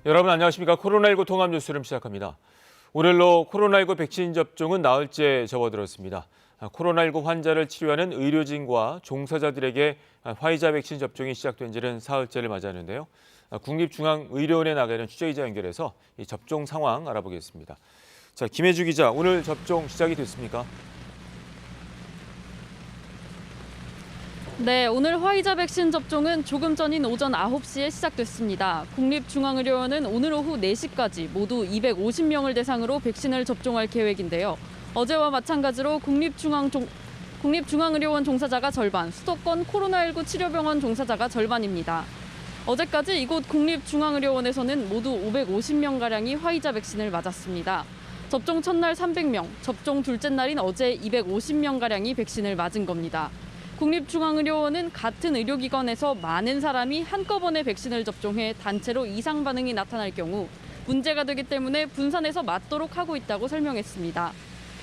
여러분 안녕하십니까? 코로나19 통합 뉴스룸 시작합니다. 오늘로 코로나19 백신 접종은 나흘째 접어들었습니다. 코로나19 환자를 치료하는 의료진과 종사자들에게 화이자 백신 접종이 시작된 지는 사흘째를 맞이하는데요. 국립중앙의료원에 나가 있는 취재기자 연결해서 이 접종 상황 알아보겠습니다. 자, 김혜주 기자, 오늘 접종 시작이 됐습니까? 네, 오늘 화이자 백신 접종은 조금 전인 오전 9시에 시작됐습니다. 국립중앙의료원은 오늘 오후 4시까지 모두 250명을 대상으로 백신을 접종할 계획인데요. 어제와 마찬가지로 국립중앙의료원 종사자가 절반, 수도권 코로나19 치료병원 종사자가 절반입니다. 어제까지 이곳 국립중앙의료원에서는 모두 550명가량이 화이자 백신을 맞았습니다. 접종 첫날 300명, 접종 둘째 날인 어제 250명가량이 백신을 맞은 겁니다. 국립중앙의료원은 같은 의료기관에서 많은 사람이 한꺼번에 백신을 접종해 단체로 이상 반응이 나타날 경우 문제가 되기 때문에 분산해서 맞도록 하고 있다고 설명했습니다.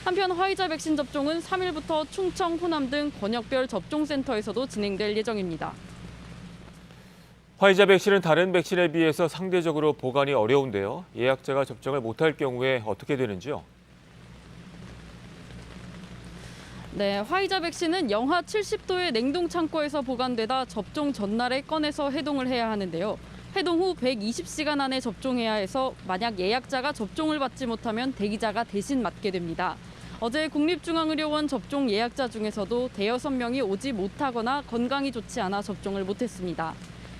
한편 화이자 백신 접종은 3일부터 충청, 호남 등 권역별 접종센터에서도 진행될 예정입니다. 화이자 백신은 다른 백신에 비해서 상대적으로 보관이 어려운데요. 예약자가 접종을 못할 경우에 어떻게 되는지요? 네, 화이자 백신은 영하 70도의 냉동 창고에서 보관되다 접종 전날에 꺼내서 해동을 해야 하는데요. 해동 후 120시간 안에 접종해야 해서 만약 예약자가 접종을 받지 못하면 대기자가 대신 맞게 됩니다. 어제 국립중앙의료원 접종 예약자 중에서도 대여섯 명이 오지 못하거나 건강이 좋지 않아 접종을 못했습니다.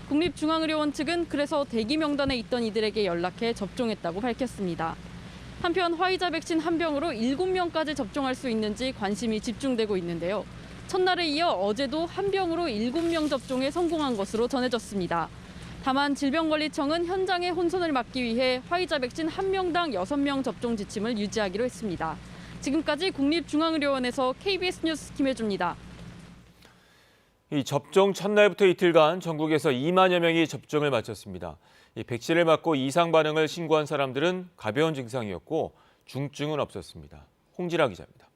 국립중앙의료원 측은 그래서 대기 명단에 있던 이들에게 연락해 접종했다고 밝혔습니다. 한편 화이자 백신 한 병으로 7명까지 접종할 수 있는지 관심이 집중되고 있는데요. 첫날에 이어 어제도 한 병으로 7명 접종에 성공한 것으로 전해졌습니다. 다만 질병관리청은 현장의 혼선을 막기 위해 화이자 백신 한 명당 6명 접종 지침을 유지하기로 했습니다. 지금까지 국립중앙의료원에서 KBS 뉴스 김혜주입니다. 이 접종 첫날부터 이틀간 전국에서 2만여 명이 접종을 마쳤습니다. 이 백신을 맞고 이상 반응을 신고한 사람들은 가벼운 증상이었고 중증은 없었습니다. 홍지라 기자입니다.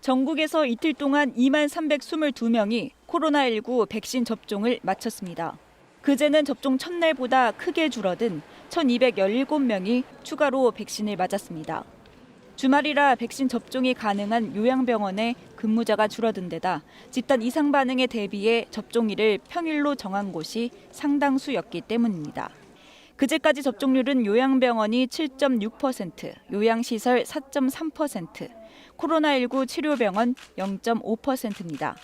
전국에서 이틀 동안 2만 322명이 코로나19 백신 접종을 마쳤습니다. 그제는 접종 첫날보다 크게 줄어든 1,217명이 추가로 백신을 맞았습니다. 주말이라 백신 접종이 가능한 요양병원에 근무자가 줄어든 데다 집단 이상 반응에 대비해 접종일을 평일로 정한 곳이 상당수였기 때문입니다. 그제까지 접종률은 요양병원이 7.6%, 요양시설 4.3%, 코로나19 치료병원 0.5%입니다.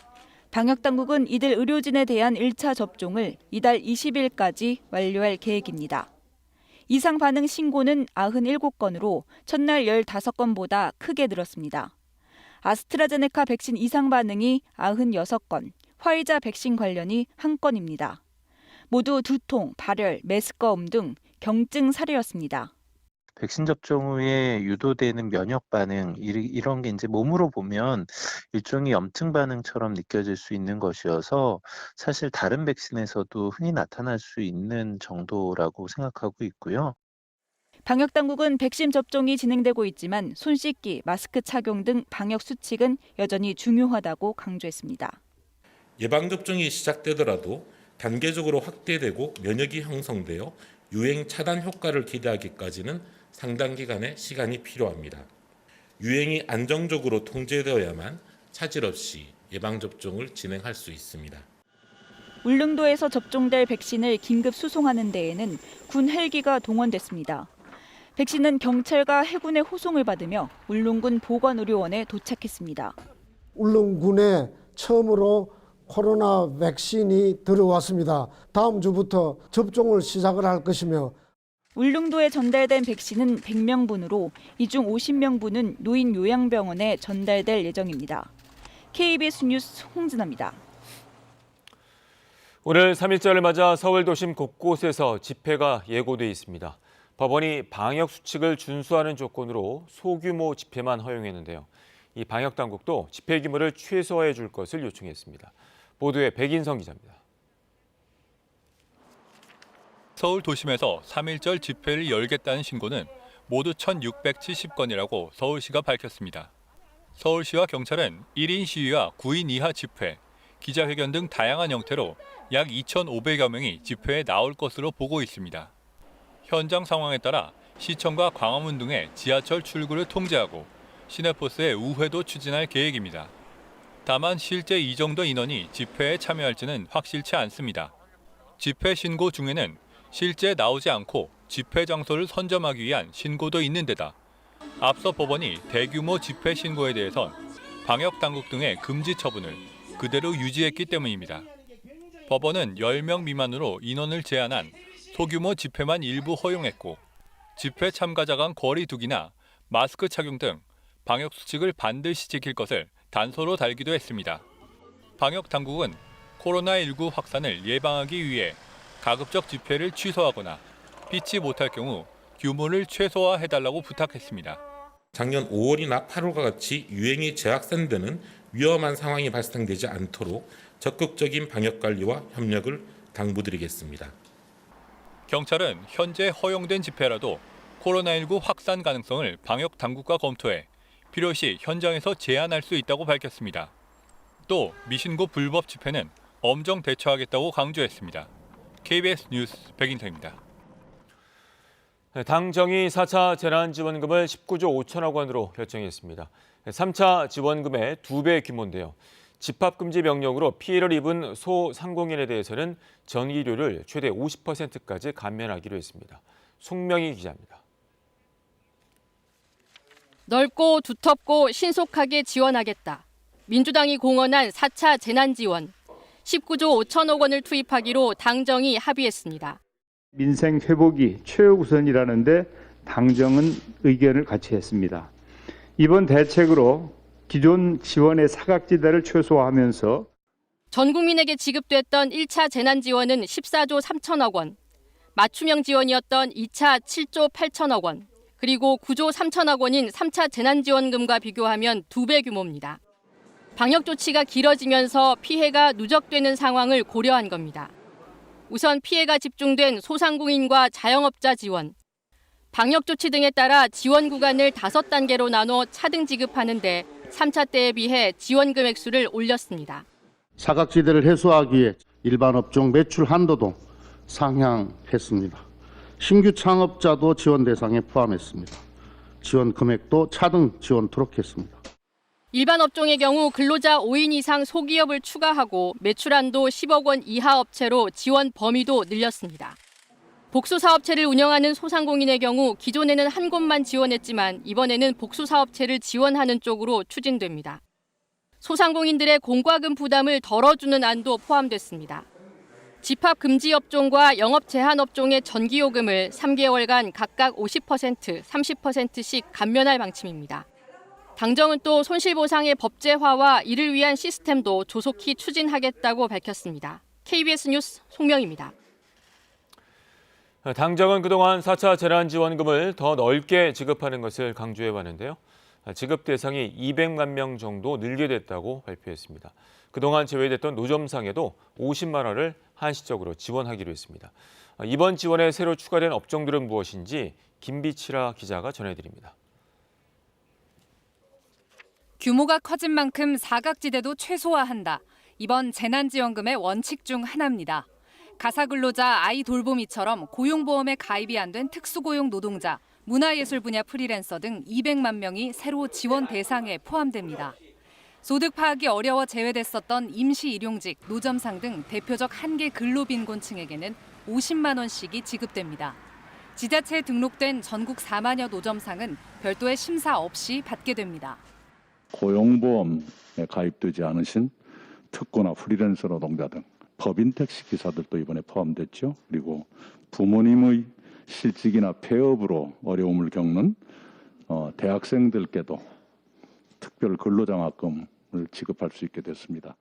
방역당국은 이들 의료진에 대한 1차 접종을 이달 20일까지 완료할 계획입니다. 이상 반응 신고는 97건으로 첫날 15건보다 크게 늘었습니다. 아스트라제네카 백신 이상 반응이 96건, 화이자 백신 관련이 1건입니다. 모두 두통, 발열, 메스꺼움 등 경증 사례였습니다. 백신 접종 후에 유도되는 면역 반응 이런 게 이제 몸으로 보면 일종의 염증 반응처럼 느껴질 수 있는 것이어서 사실 다른 백신에서도 흔히 나타날 수 있는 정도라고 생각하고 있고요. 방역 당국은 백신 접종이 진행되고 있지만 손 씻기, 마스크 착용 등 방역 수칙은 여전히 중요하다고 강조했습니다. 예방접종이 시작되더라도 단계적으로 확대되고 면역이 형성되어 유행 차단 효과를 기대하기까지는 상당 기간의 시간이 필요합니다. 유행이 안정적으로 통제되어야만 차질 없이 예방접종을 진행할 수 있습니다. 울릉도에서 접종될 백신을 긴급 수송하는 데에는 군 헬기가 동원됐습니다. 백신은 경찰과 해군의 호송을 받으며 울릉군 보건의료원에 도착했습니다. 울릉군에 처음으로 코로나 백신이 들어왔습니다. 다음 주부터 접종을 시작을 할 것이며 울릉도에 전달된 백신은 100명분으로 이 중 50명분은 노인 요양병원에 전달될 예정입니다. KBS 뉴스 홍진아입니다. 오늘 3일절을 맞아 서울 도심 곳곳에서 집회가 예고돼 있습니다. 법원이 방역 수칙을 준수하는 조건으로 소규모 집회만 허용했는데요. 이 방역 당국도 집회 규모를 최소화해 줄 것을 요청했습니다. 보도에 백인성 기자입니다. 서울 도심에서 3.1절 집회를 열겠다는 신고는 모두 1,670건이라고 서울시가 밝혔습니다. 서울시와 경찰은 1인 시위와 9인 이하 집회, 기자회견 등 다양한 형태로 약 2,500여 명이 집회에 나올 것으로 보고 있습니다. 현장 상황에 따라 시청과 광화문 등의 지하철 출구를 통제하고 시내버스의 우회도 추진할 계획입니다. 다만 실제 이 정도 인원이 집회에 참여할지는 확실치 않습니다. 집회 신고 중에는 실제 나오지 않고 집회 장소를 선점하기 위한 신고도 있는 데다 앞서 법원이 대규모 집회 신고에 대해선 방역당국 등의 금지 처분을 그대로 유지했기 때문입니다. 법원은 10명 미만으로 인원을 제한한 소규모 집회만 일부 허용했고 집회 참가자 간 거리 두기나 마스크 착용 등 방역 수칙을 반드시 지킬 것을 단서로 달기도 했습니다. 방역 당국은 코로나19 확산을 예방하기 위해 가급적 집회를 취소하거나 피치 못할 경우 규모를 최소화해달라고 부탁했습니다. 작년 5월이나 8월과 같이 유행이 재확산되는 위험한 상황이 발생되지 않도록 적극적인 방역 관리와 협력을 당부드리겠습니다. 경찰은 현재 허용된 집회라도 코로나19 확산 가능성을 방역 당국과 검토해 필요시 현장에서 제한할 수 있다고 밝혔습니다. 또 미신고 불법 집회는 엄정 대처하겠다고 강조했습니다. KBS 뉴스 백인터입니다. 당정이 4차 재난지원금을 19조 5천억 원으로 결정했습니다. 3차 지원금의 2배 규모인데요. 집합금지 명령으로 피해를 입은 소상공인에 대해서는 전기료를 최대 50%까지 감면하기로 했습니다. 송명희 기자입니다. 넓고 두텁고 신속하게 지원하겠다. 민주당이 공언한 4차 재난지원. 19조 5천억 원을 투입하기로 당정이 합의했습니다. 민생 회복이 최우선이라는데 당정은 의견을 같이 했습니다. 이번 대책으로 기존 지원의 사각지대를 최소화하면서 전 국민에게 지급됐던 1차 재난지원은 14조 3천억 원, 맞춤형 지원이었던 2차 7조 8천억 원, 그리고 9조 3천억 원인 3차 재난지원금과 비교하면 2배 규모입니다. 방역 조치가 길어지면서 피해가 누적되는 상황을 고려한 겁니다. 우선 피해가 집중된 소상공인과 자영업자 지원, 방역 조치 등에 따라 지원 구간을 5단계로 나눠 차등 지급하는데 3차 때에 비해 지원 금액수를 올렸습니다. 사각지대를 해소하기 위해 일반 업종 매출 한도도 상향했습니다. 신규 창업자도 지원 대상에 포함했습니다. 지원 금액도 차등 지원토록 했습니다. 일반 업종의 경우 근로자 5인 이상 소기업을 추가하고 매출 한도 10억 원 이하 업체로 지원 범위도 늘렸습니다. 복수사업체를 운영하는 소상공인의 경우 기존에는 한 곳만 지원했지만 이번에는 복수사업체를 지원하는 쪽으로 추진됩니다. 소상공인들의 공과금 부담을 덜어주는 안도 포함됐습니다. 집합금지 업종과 영업 제한 업종의 전기요금을 3개월간 각각 50%, 30%씩 감면할 방침입니다. 당정은 또 손실보상의 법제화와 이를 위한 시스템도 조속히 추진하겠다고 밝혔습니다. KBS 뉴스 송명입니다. 당정은 그동안 4차 재난지원금을 더 넓게 지급하는 것을 강조해왔는데요. 지급 대상이 200만 명 정도 늘게 됐다고 발표했습니다. 그동안 제외됐던 노점상에도 50만 원을 한시적으로 지원하기로 했습니다. 이번 지원에 새로 추가된 업종들은 무엇인지 김비치라 기자가 전해드립니다. 규모가 커진 만큼 사각지대도 최소화한다. 이번 재난지원금의 원칙 중 하나입니다. 가사근로자, 아이 돌보미처럼 고용보험에 가입이 안 된 특수고용 노동자, 문화예술 분야 프리랜서 등 200만 명이 새로 지원 대상에 포함됩니다. 소득 파악이 어려워 제외됐었던 임시일용직, 노점상 등 대표적 한계 근로빈곤층에게는 50만 원씩이 지급됩니다. 지자체에 등록된 전국 4만여 노점상은 별도의 심사 없이 받게 됩니다. 고용보험에 가입되지 않으신 특고나 프리랜서 노동자 등 법인 택시 기사들도 이번에 포함됐죠. 그리고 부모님의 실직이나 폐업으로 어려움을 겪는 대학생들께도 특별 근로장학금을 지급할 수 있게 됐습니다.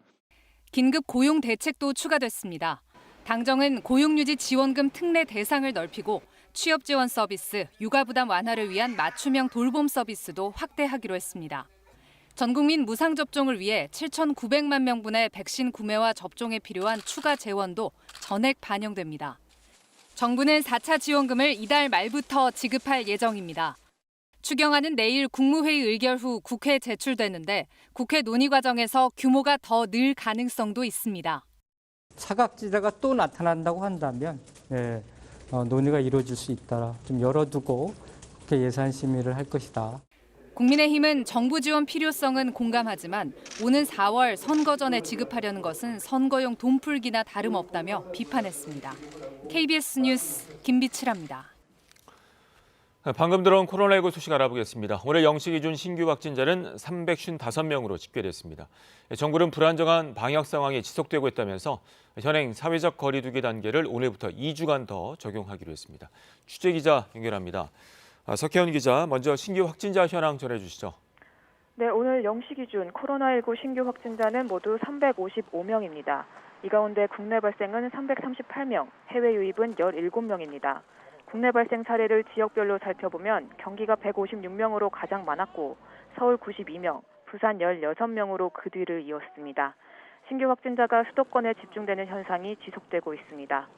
긴급 고용 대책도 추가됐습니다. 당정은 고용유지 지원금 특례 대상을 넓히고 취업 지원 서비스, 육아 부담 완화를 위한 맞춤형 돌봄 서비스도 확대하기로 했습니다. 전 국민 무상 접종을 위해 7,900만 명분의 백신 구매와 접종에 필요한 추가 재원도 전액 반영됩니다. 정부는 4차 지원금을 이달 말부터 지급할 예정입니다. 추경안은 내일 국무회의 의결 후 국회에 제출되는데 국회 논의 과정에서 규모가 더 늘 가능성도 있습니다. 사각지대가 또 나타난다고 한다면 논의가 이루어질 수 있다. 좀 열어두고 국회 예산 심의를 할 것이다. 국민의힘은 정부 지원 필요성은 공감하지만 오는 4월 선거 전에 지급하려는 것은 선거용 돈풀기나 다름없다며 비판했습니다. KBS 뉴스 김비치라입니다. 방금 들어온 코로나19 소식 알아보겠습니다. 오늘 0시 기준 신규 확진자는 355명으로 집계됐습니다. 정부는 불안정한 방역 상황이 지속되고 있다면서 현행 사회적 거리 두기 단계를 오늘부터 2주간 더 적용하기로 했습니다. 취재기자 연결합니다. 석혜원 기자, 먼저 신규 확진자 현황 전해주시죠. 네, 오늘 0시 기준 코로나19 신규 확진자는 모두 355명입니다. 이 가운데 국내 발생은 338명, 해외 유입은 17명입니다. 국내 발생 사례를 지역별로 살펴보면 경기가 156명으로 가장 많았고 서울 92명, 부산 16명으로 그 뒤를 이었습니다. 신규 확진자가 수도권에 집중되는 현상이 지속되고 있습니다.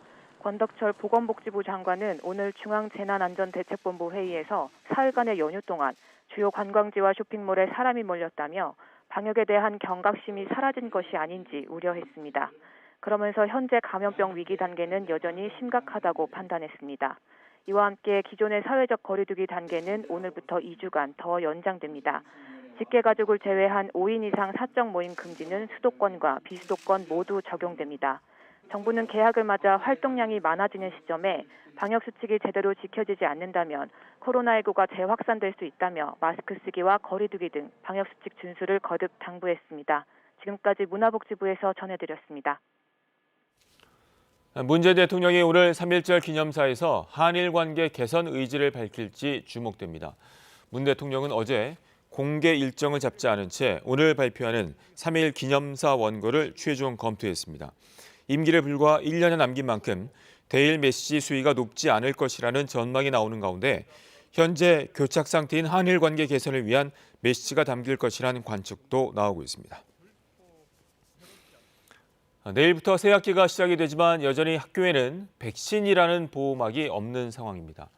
권덕철 보건복지부 장관은 오늘 중앙재난안전대책본부 회의에서 사흘간의 연휴 동안 주요 관광지와 쇼핑몰에 사람이 몰렸다며 방역에 대한 경각심이 사라진 것이 아닌지 우려했습니다. 그러면서 현재 감염병 위기 단계는 여전히 심각하다고 판단했습니다. 이와 함께 기존의 사회적 거리두기 단계는 오늘부터 2주간 더 연장됩니다. 직계가족을 제외한 5인 이상 사적 모임 금지는 수도권과 비수도권 모두 적용됩니다. 정부는 개학을 맞아 활동량이 많아지는 시점에 방역 수칙이 제대로 지켜지지 않는다면 코로나19가 재확산될 수 있다며 마스크 쓰기와 거리두기 등 방역 수칙 준수를 거듭 당부했습니다. 지금까지 문화복지부에서 전해드렸습니다. 문 전 대통령이 오늘 3.1절 기념사에서 한일 관계 개선 의지를 밝힐지 주목됩니다. 문 대통령은 어제 공개 일정을 잡지 않은 채 오늘 발표하는 3.1 기념사 원고를 최종 검토했습니다. 임기를 불과 1년에 남긴 만큼 대일 메시지 수위가 높지 않을 것이라는 전망이 나오는 가운데 현재 교착 상태인 한일 관계 개선을 위한 메시지가 담길 것이라는 관측도 나오고 있습니다. 내일부터 새 학기가 시작이 되지만 여전히 학교에는 백신이라는 보호막이 없는 상황입니다.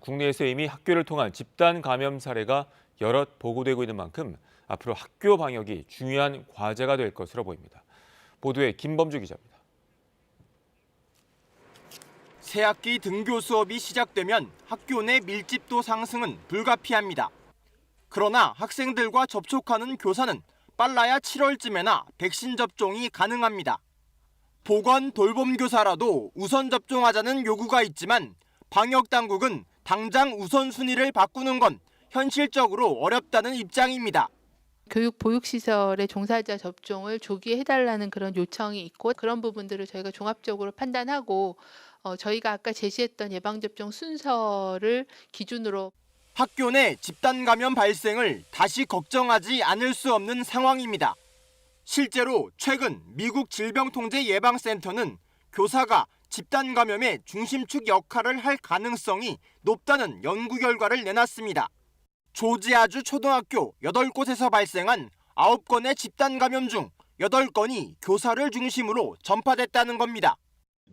국내에서 이미 학교를 통한 집단 감염 사례가 여럿 보고되고 있는 만큼 앞으로 학교 방역이 중요한 과제가 될 것으로 보입니다. 보도에 김범주 기자입니다. 새학기 등교 수업이 시작되면 학교 내 밀집도 상승은 불가피합니다. 그러나 학생들과 접촉하는 교사는 빨라야 7월쯤에나 백신 접종이 가능합니다. 보건 돌봄 교사라도 우선 접종하자는 요구가 있지만 방역 당국은 당장 우선순위를 바꾸는 건 현실적으로 어렵다는 입장입니다. 교육 보육시설의 종사자 접종을 조기에 해달라는 그런 요청이 있고 그런 부분들을 저희가 종합적으로 판단하고 저희가 아까 제시했던 예방접종 순서를 기준으로 학교 내 집단 감염 발생을 다시 걱정하지 않을 수 없는 상황입니다. 실제로 최근 미국 질병통제예방센터는 교사가 집단 감염의 중심축 역할을 할 가능성이 높다는 연구 결과를 내놨습니다. 조지아주 초등학교 8곳에서 발생한 9건의 집단 감염 중 8건이 교사를 중심으로 전파됐다는 겁니다.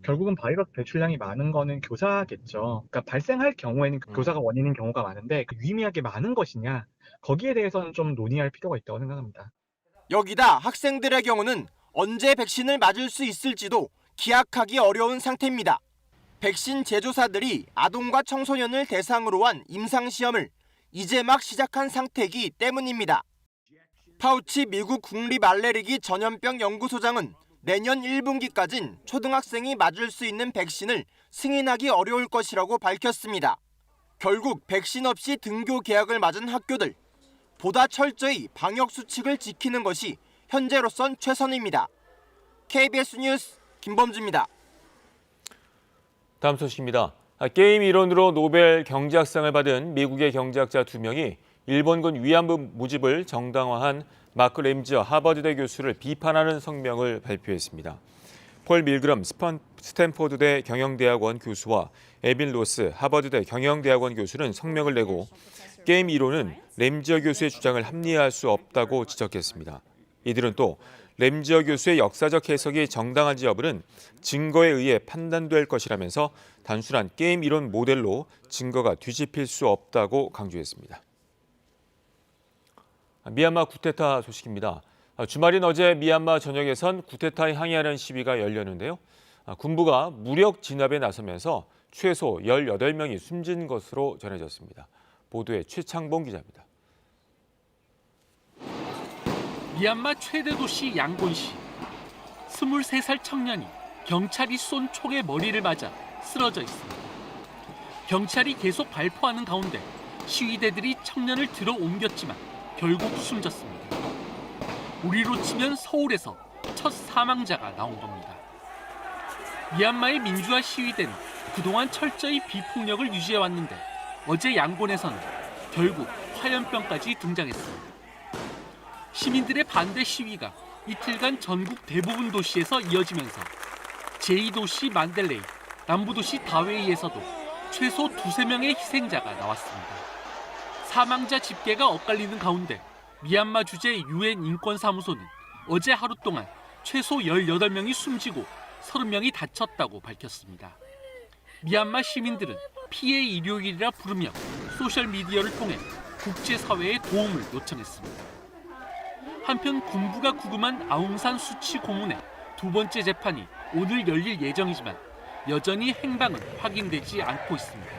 결국은 바이러스 배출량이 많은 거는 교사겠죠. 그러니까 발생할 경우에는 교사가 원인인 경우가 많은데 유의미하게 많은 것이냐, 거기에 대해서는 좀 논의할 필요가 있다고 생각합니다. 여기다 학생들의 경우는 언제 백신을 맞을 수 있을지도 기약하기 어려운 상태입니다. 백신 제조사들이 아동과 청소년을 대상으로 한 임상시험을 이제 막 시작한 상태이기 때문입니다. 파우치 미국 국립알레르기 전염병 연구소장은 내년 1분기까진 초등학생이 맞을 수 있는 백신을 승인하기 어려울 것이라고 밝혔습니다. 결국 백신 없이 등교 개학을 맞은 학교들, 보다 철저히 방역 수칙을 지키는 것이 현재로선 최선입니다. KBS 뉴스 김범주입니다. 다음 소식입니다. 게임 이론으로 노벨 경제학상을 받은 미국의 경제학자 2명이 일본군 위안부 모집을 정당화한 마크 램지어 하버드대 교수를 비판하는 성명을 발표했습니다. 폴 밀그럼 스탠포드대 경영대학원 교수와 에빈 로스 하버드대 경영대학원 교수는 성명을 내고 게임 이론은 램지어 교수의 주장을 합리화할 수 없다고 지적했습니다. 이들은 또 램지어 교수의 역사적 해석이 정당한지 여부는 증거에 의해 판단될 것이라면서 단순한 게임 이론 모델로 증거가 뒤집힐 수 없다고 강조했습니다. 미얀마 쿠데타 소식입니다. 주말인 어제 미얀마 전역에선 쿠데타에 항의하는 시위가 열렸는데요. 군부가 무력 진압에 나서면서 최소 18명이 숨진 것으로 전해졌습니다. 보도에 최창봉 기자입니다. 미얀마 최대 도시 양곤시. 23살 청년이 경찰이 쏜 총에 머리를 맞아 쓰러져 있습니다. 경찰이 계속 발포하는 가운데 시위대들이 청년을 들어 옮겼지만 결국 숨졌습니다. 우리로 치면 서울에서 첫 사망자가 나온 겁니다. 미얀마의 민주화 시위대는 그동안 철저히 비폭력을 유지해왔는데 어제 양곤에서는 결국 화염병까지 등장했습니다. 시민들의 반대 시위가 이틀간 전국 대부분 도시에서 이어지면서 제2도시 만델레이, 남부도시 다웨이에서도 최소 2~3명의 희생자가 나왔습니다. 사망자 집계가 엇갈리는 가운데 미얀마 주재 UN 인권사무소는 어제 하루 동안 최소 18명이 숨지고 30명이 다쳤다고 밝혔습니다. 미얀마 시민들은 피해 일요일이라 부르며 소셜미디어를 통해 국제사회의 도움을 요청했습니다. 한편 군부가 구금한 아웅산 수치 고문의 두 번째 재판이 오늘 열릴 예정이지만 여전히 행방은 확인되지 않고 있습니다.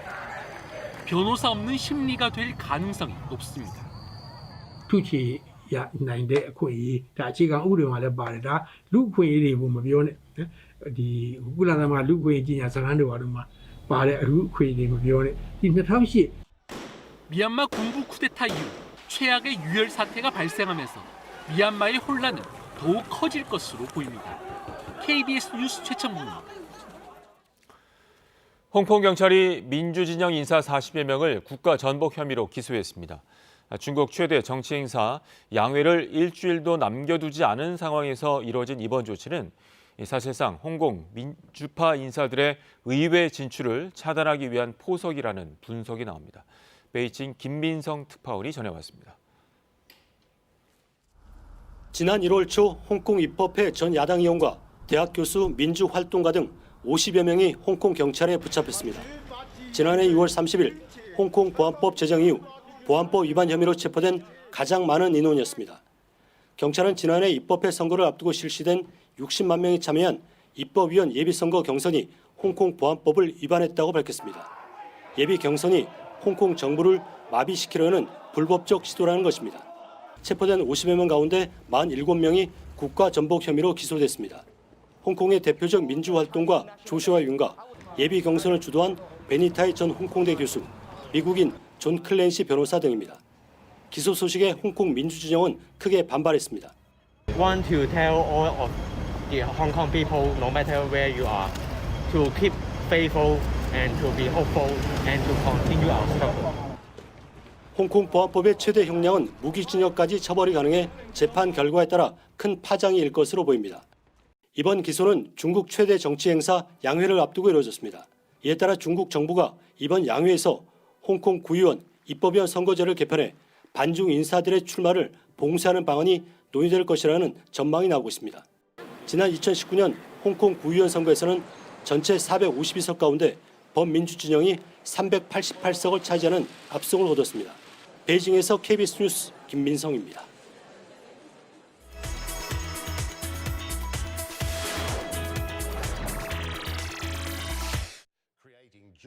변호사 없는 심리가 될 가능성이 높습니다. ထုချေရနိုင်တဲ့အခွင့်အရေးဒါအခြေခံဥပဒေမှာလည်းပါတယ်ဒါလူအခွင့်အရေးတွေဘုံမပြောနဲ့ဒီကုလသမဂ္ဂလူအခွင့်အရေးကြီးညာစကားတွေပါတော့မှာပါတဲ့အလူအခွင့်အရေးတွေမပြောနဲ့ဒီ2008 미얀마 군부 쿠데타 이후 최악의 유혈 사태가 발생하면서 미얀마의 혼란은 더욱 커질 것으로 보입니다. KBS 뉴스 최창봉입니다. 홍콩 경찰이 민주진영 인사 40여 명을 국가 전복 혐의로 기소했습니다. 중국 최대 정치 행사 양회를 일주일도 남겨두지 않은 상황에서 이뤄진 이번 조치는 사실상 홍콩 민주파 인사들의 의회 진출을 차단하기 위한 포석이라는 분석이 나옵니다. 베이징 김민성 특파원이 전해왔습니다. 지난 1월 초 홍콩 입법회 전 야당 의원과 대학 교수, 민주활동가 등 50여 명이 홍콩 경찰에 붙잡혔습니다. 지난해 6월 30일 홍콩 보안법 제정 이후 보안법 위반 혐의로 체포된 가장 많은 인원이었습니다. 경찰은 지난해 입법회 선거를 앞두고 실시된 60만 명이 참여한 입법위원 예비선거 경선이 홍콩 보안법을 위반했다고 밝혔습니다. 예비 경선이 홍콩 정부를 마비시키려는 불법적 시도라는 것입니다. 체포된 50여 명 가운데 47명이 국가 전복 혐의로 기소됐습니다. 홍콩의 대표적 민주활동가 조슈아 윤과 예비 경선을 주도한 베니타이 전 홍콩대 교수, 미국인 존 클랜시 변호사 등입니다. 기소 소식에 홍콩 민주진영은 크게 반발했습니다. Want to tell all of the Hong Kong people, no matter where you are, to keep faithful and to be hopeful and to continue our struggle. 홍콩 보안법의 최대 형량은 무기징역까지 처벌이 가능해 재판 결과에 따라 큰 파장이 일 것으로 보입니다. 이번 기소는 중국 최대 정치 행사 양회를 앞두고 이루어졌습니다. 이에 따라 중국 정부가 이번 양회에서 홍콩 구의원, 입법위원 선거제를 개편해 반중 인사들의 출마를 봉쇄하는 방안이 논의될 것이라는 전망이 나오고 있습니다. 지난 2019년 홍콩 구의원 선거에서는 전체 452석 가운데 범민주진영이 388석을 차지하는 압승을 거뒀습니다. 베이징에서 KBS 뉴스 김민성입니다.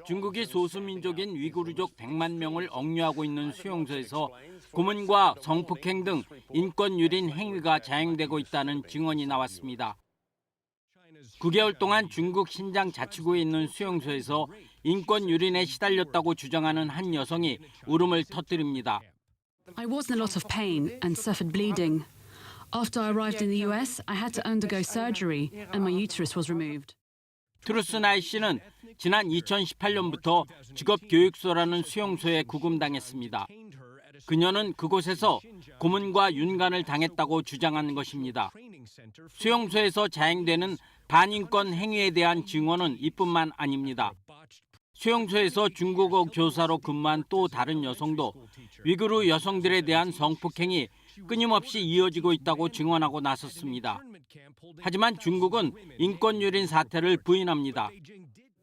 중국의 소수민족인 위구르족 100만 명을 억류하고 있는 수용소에서 고문과 성폭행 등 인권 유린 행위가 자행되고 있다는 증언이 나왔습니다. 9개월 동안 중국 신장 자치구에 있는 수용소에서 인권 유린에 시달렸다고 주장하는 한 여성이 울음을 터뜨립니다. I was in a lot of pain and suffered bleeding. After I arrived in the US, I had to undergo surgery and my uterus was removed. 트루스나이 씨는 지난 2018년부터 직업교육소라는 수용소에 구금당했습니다. 그녀는 그곳에서 고문과 윤간을 당했다고 주장하는 것입니다. 수용소에서 자행되는 반인권 행위에 대한 증언은 이뿐만 아닙니다. 수용소에서 중국어 교사로 근무한 또 다른 여성도 위구르 여성들에 대한 성폭행이 끊임없이 이어지고 있다고 증언하고 나섰습니다. 하지만 중국은 인권 유린 사태를 부인합니다.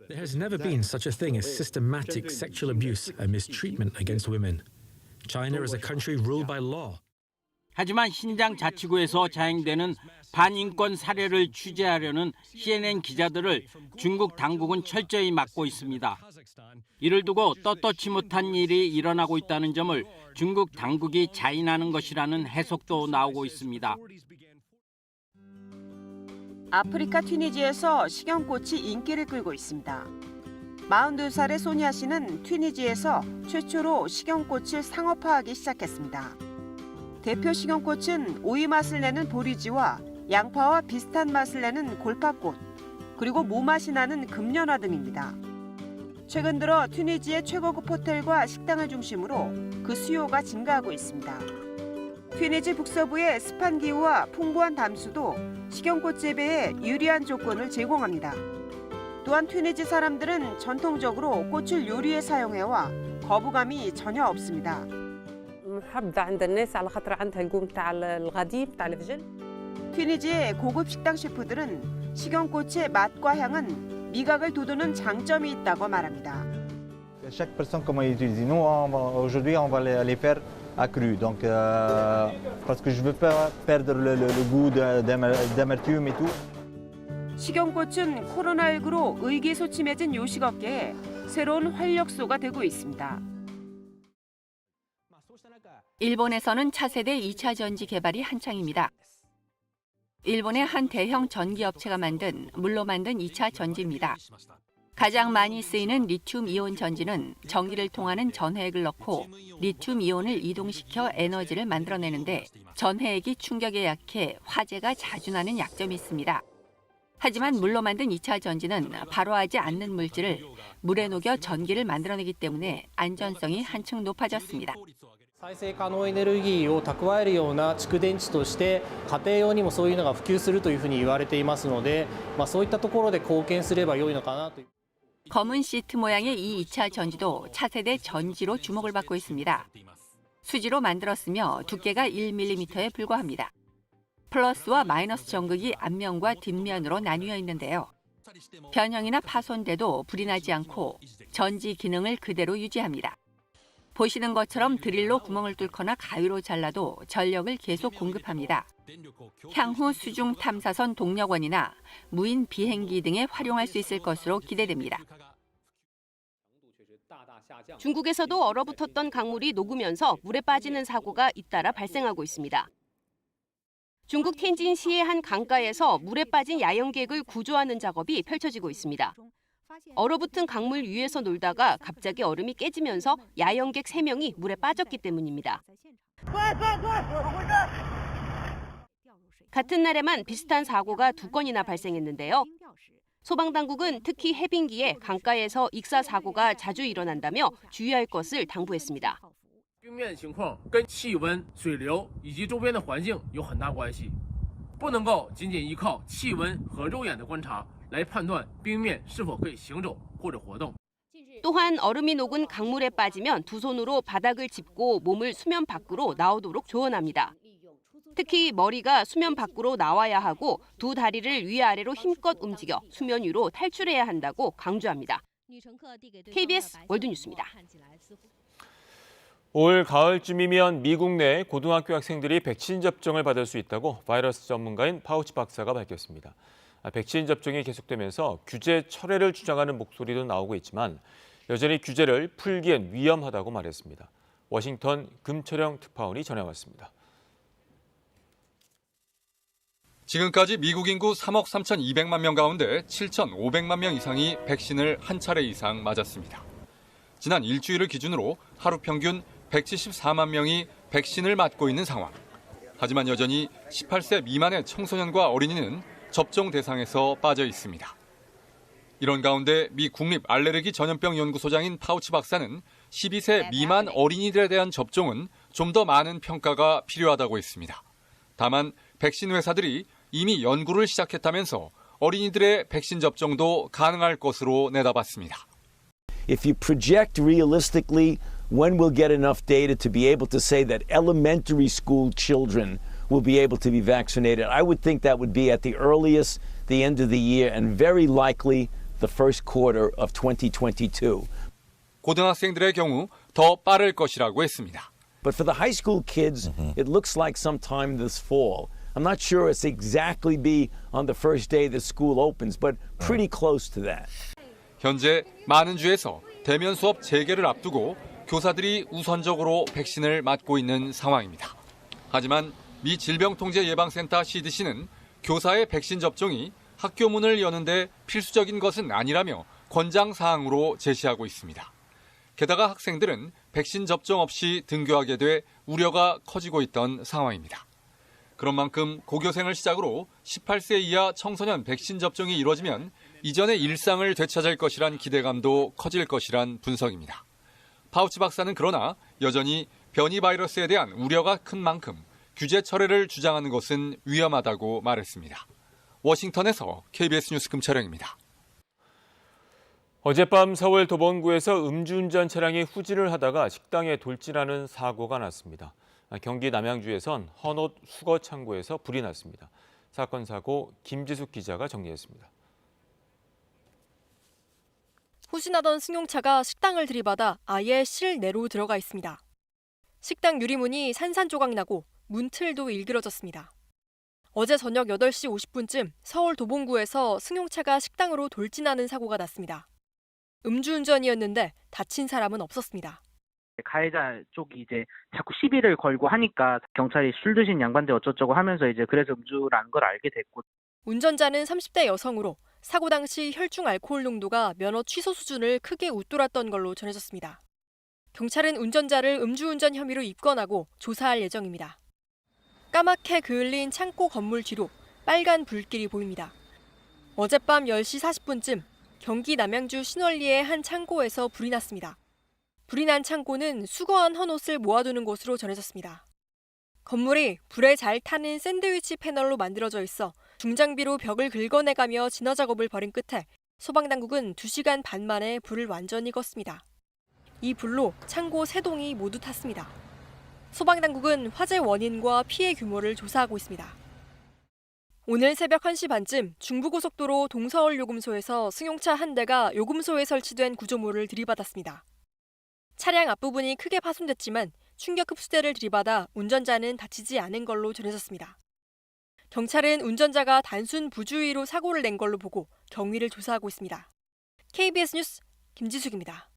There has never been such a thing as systematic sexual abuse and mistreatment against women. China is a country ruled by law. 하지만 신장 자치구에서 자행되는 반인권 사례를 취재하려는 CNN 기자들을 중국 당국은 철저히 막고 있습니다. 이를 두고 떳떳지 못한 일이 일어나고 있다는 점을 중국 당국이 자인하는 것이라는 해석도 나오고 있습니다. 아프리카 튀니지에서 식용꽃이 인기를 끌고 있습니다. 42살의 소니아 씨는 튀니지에서 최초로 식용꽃을 상업화하기 시작했습니다. 대표 식용꽃은 오이 맛을 내는 보리지와 양파와 비슷한 맛을 내는 골파꽃, 그리고 모맛이 나는 금년화 등입니다. 최근 들어 튀니지의 최고급 호텔과 식당을 중심으로 그 수요가 증가하고 있습니다. 튀니지 북서부의 습한 기후와 풍부한 담수도 식용꽃 재배에 유리한 조건을 제공합니다. 또한 튀니지 사람들은 전통적으로 꽃을 요리에 사용해와 거부감이 전혀 없습니다. 튀니지의 고급 식당 셰프들은 식용꽃의 맛과 향은 미각을 돋우는 장점이 있다고 말합니다. Chaque personne comment ils utilisent. Nous aujourd'hui on va les faire à cru donc parce que je veux pas perdre le goût d'amertume et tout. 식용꽃은 코로나19로 의기소침해진 요식업계에 새로운 활력소가 되고 있습니다. 일본에서는 차세대 2차 전지 개발이 한창입니다. 일본의 한 대형 전기업체가 물로 만든 2차 전지입니다. 가장 많이 쓰이는 리튬 이온 전지는 전기를 통하는 전해액을 넣고 리튬 이온을 이동시켜 에너지를 만들어내는데 전해액이 충격에 약해 화재가 자주 나는 약점이 있습니다. 하지만 물로 만든 2차 전지는 발화하지 않는 물질을 물에 녹여 전기를 만들어내기 때문에 안전성이 한층 높아졌습니다. 再生可能エネルギーを蓄えるような蓄電池として家庭用にもそういうのが普及するというふうに言われていますので、そういったところで貢献すれば良いのかなと。 검은 시트 모양의 이 2차 전지도 차세대 전지로 주목을 받고 있습니다. 수지로 만들었으며 두께가 1mm에 불과합니다. 플러스와 마이너스 전극이 앞면과 뒷면으로 나뉘어 있는데요. 변형이나 파손돼도 불이 나지 않고 전지 기능을 그대로 유지합니다. 보시는 것처럼 드릴로 구멍을 뚫거나 가위로 잘라도 전력을 계속 공급합니다. 향후 수중 탐사선 동력원이나 무인 비행기 등에 활용할 수 있을 것으로 기대됩니다. 중국에서도 얼어붙었던 강물이 녹으면서 물에 빠지는 사고가 잇따라 발생하고 있습니다. 중국 텐진시의 한 강가에서 물에 빠진 야영객을 구조하는 작업이 펼쳐지고 있습니다. 얼어붙은 강물 위에서 놀다가 갑자기 얼음이 깨지면서 야영객 3명이 물에 빠졌기 때문입니다. 같은 날에만 비슷한 사고가 2건이나 발생했는데요. 소방당국은 특히 해빙기에 강가에서 익사 사고가 자주 일어난다며 주의할 것을 당부했습니다. 冰面情况跟气温、水流以及周边的环境有很大关系，不能够仅仅依靠气温和肉眼的观察来判断冰面是否可以行走或者活动。 또한 얼음이 녹은 강물에 빠지면 두 손으로 바닥을 짚고 몸을 수면 밖으로 나오도록 조언합니다. 특히 머리가 수면 밖으로 나와야 하고 두 다리를 위아래로 힘껏 움직여 수면 위로 탈출해야 한다고 강조합니다. KBS 월드뉴스입니다. 올 가을쯤이면 미국 내 고등학교 학생들이 백신 접종을 받을 수 있다고 바이러스 전문가인 파우치 박사가 밝혔습니다. 백신 접종이 계속되면서 규제 철회를 주장하는 목소리도 나오고 있지만 여전히 규제를 풀기엔 위험하다고 말했습니다. 워싱턴 금철영 특파원이 전해왔습니다. 지금까지 미국 인구 3억 3,200만 명 가운데 7,500만 명 이상이 백신을 한 차례 이상 맞았습니다. 지난 일주일을 기준으로 하루 평균 174만 명이 백신을 맞고 있는 상황. 하지만 여전히 18세 미만의 청소년과 어린이는 접종 대상에서 빠져 있습니다. 이런 가운데 미 국립 알레르기 전염병 연구소장인 파우치 박사는 12세 미만 어린이들에 대한 접종은 좀 더 많은 평가가 필요하다고 했습니다. 다만 백신 회사들이 이미 연구를 시작했다면서 어린이들의 백신 접종도 가능할 것으로 내다봤습니다. If you project realistically when we'll get enough data to be able to say that elementary school children will be able to be vaccinated, I would think that would be at the earliest, the end of the year, and very likely the first quarter of 2022. 고등학생들의 경우 더 빠를 것이라고 했습니다. But for the high school kids, it looks like sometime this fall. I'm not sure it's exactly be on the first day the school opens, but pretty close to that. 현재 많은 주에서 대면 수업 재개를 앞두고 교사들이 우선적으로 백신을 맞고 있는 상황입니다. 하지만 미 질병통제예방센터 CDC는 교사의 백신 접종이 학교 문을 여는데 필수적인 것은 아니라며 권장 사항으로 제시하고 있습니다. 게다가 학생들은 백신 접종 없이 등교하게 돼 우려가 커지고 있던 상황입니다. 그런 만큼 고교생을 시작으로 18세 이하 청소년 백신 접종이 이루어지면 이전의 일상을 되찾을 것이란 기대감도 커질 것이란 분석입니다. 파우치 박사는 그러나 여전히 변이 바이러스에 대한 우려가 큰 만큼 규제 철회를 주장하는 것은 위험하다고 말했습니다. 워싱턴에서 KBS 뉴스 금철영입니다. 어젯밤 서울 도봉구에서 음주운전 차량이 후진을 하다가 식당에 돌진하는 사고가 났습니다. 경기 남양주에선 헌옷 수거 창고에서 불이 났습니다. 사건 사고 김지숙 기자가 정리했습니다. 후진하던 승용차가 식당을 들이받아 아예 실내로 들어가 있습니다. 식당 유리문이 산산조각 나고 문틀도 일그러졌습니다. 어제 저녁 8시 50분쯤 서울 도봉구에서 승용차가 식당으로 돌진하는 사고가 났습니다. 음주운전이었는데 다친 사람은 없었습니다. 가해자 쪽이 이제 자꾸 시비를 걸고 하니까 경찰이 술 드신 양반들 어쩌저쩌고 하면서 이제 그래서 음주라는 걸 알게 됐고. 운전자는 30대 여성으로 사고 당시 혈중 알코올 농도가 면허 취소 수준을 크게 웃돌았던 걸로 전해졌습니다. 경찰은 운전자를 음주운전 혐의로 입건하고 조사할 예정입니다. 까맣게 그을린 창고 건물 뒤로 빨간 불길이 보입니다. 어젯밤 10시 40분쯤 경기 남양주 신월리의 한 창고에서 불이 났습니다. 불이 난 창고는 수거한 헌옷을 모아두는 곳으로 전해졌습니다. 건물이 불에 잘 타는 샌드위치 패널로 만들어져 있어 중장비로 벽을 긁어내가며 진화 작업을 벌인 끝에 소방당국은 2시간 반 만에 불을 완전히 껐습니다. 이 불로 창고 3동이 모두 탔습니다. 소방당국은 화재 원인과 피해 규모를 조사하고 있습니다. 오늘 새벽 1시 반쯤 중부고속도로 동서울 요금소에서 승용차 한 대가 요금소에 설치된 구조물을 들이받았습니다. 차량 앞부분이 크게 파손됐지만 충격 흡수대를 들이받아 운전자는 다치지 않은 걸로 전해졌습니다. 경찰은 운전자가 단순 부주의로 사고를 낸 걸로 보고 경위를 조사하고 있습니다. KBS 뉴스 김지숙입니다.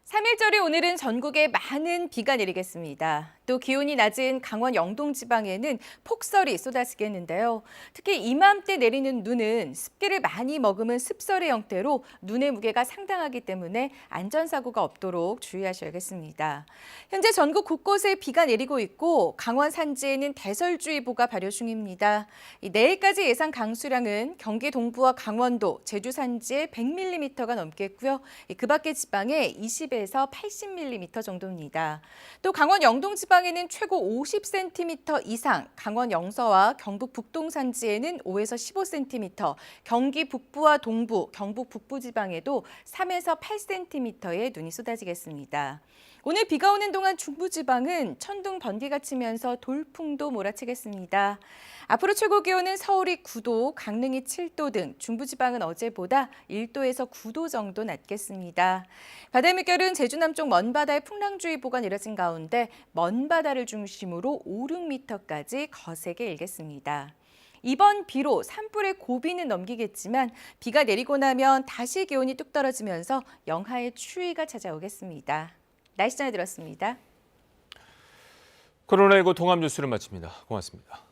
3일절의 오늘은 전국에 많은 비가 내리겠습니다. 또 기온이 낮은 강원 영동 지방에는 폭설이 쏟아지겠는데요. 특히 이맘때 내리는 눈은 습기를 많이 머금은 습설의 형태로 눈의 무게가 상당하기 때문에 안전사고가 없도록 주의하셔야겠습니다. 현재 전국 곳곳에 비가 내리고 있고 강원 산지에는 대설주의보가 발효 중입니다. 내일까지 예상 강수량은 경기 동부와 강원도, 제주 산지에 100mm가 넘겠고요. 그 밖의 지방에 20에서 80mm 정도입니다. 또 강원 영동 지방에는 최고 50cm 이상, 강원 영서와 경북 북동 산지에는 5에서 15cm, 경기 북부와 동부, 경북 북부 지방에도 3에서 8cm의 눈이 쏟아지겠습니다. 오늘 비가 오는 동안 중부지방은 천둥, 번개가 치면서 돌풍도 몰아치겠습니다. 앞으로 최고 기온은 서울이 9도, 강릉이 7도 등 중부지방은 어제보다 1도에서 9도 정도 낮겠습니다. 바다의 물결은 제주 남쪽 먼바다에 풍랑주의보가 내려진 가운데 먼바다를 중심으로 5, 6m까지 거세게 일겠습니다. 이번 비로 산불의 고비는 넘기겠지만 비가 내리고 나면 다시 기온이 뚝 떨어지면서 영하의 추위가 찾아오겠습니다. 날씨 전해드렸습니다. 코로나19 통합 뉴스를 마칩니다. 고맙습니다.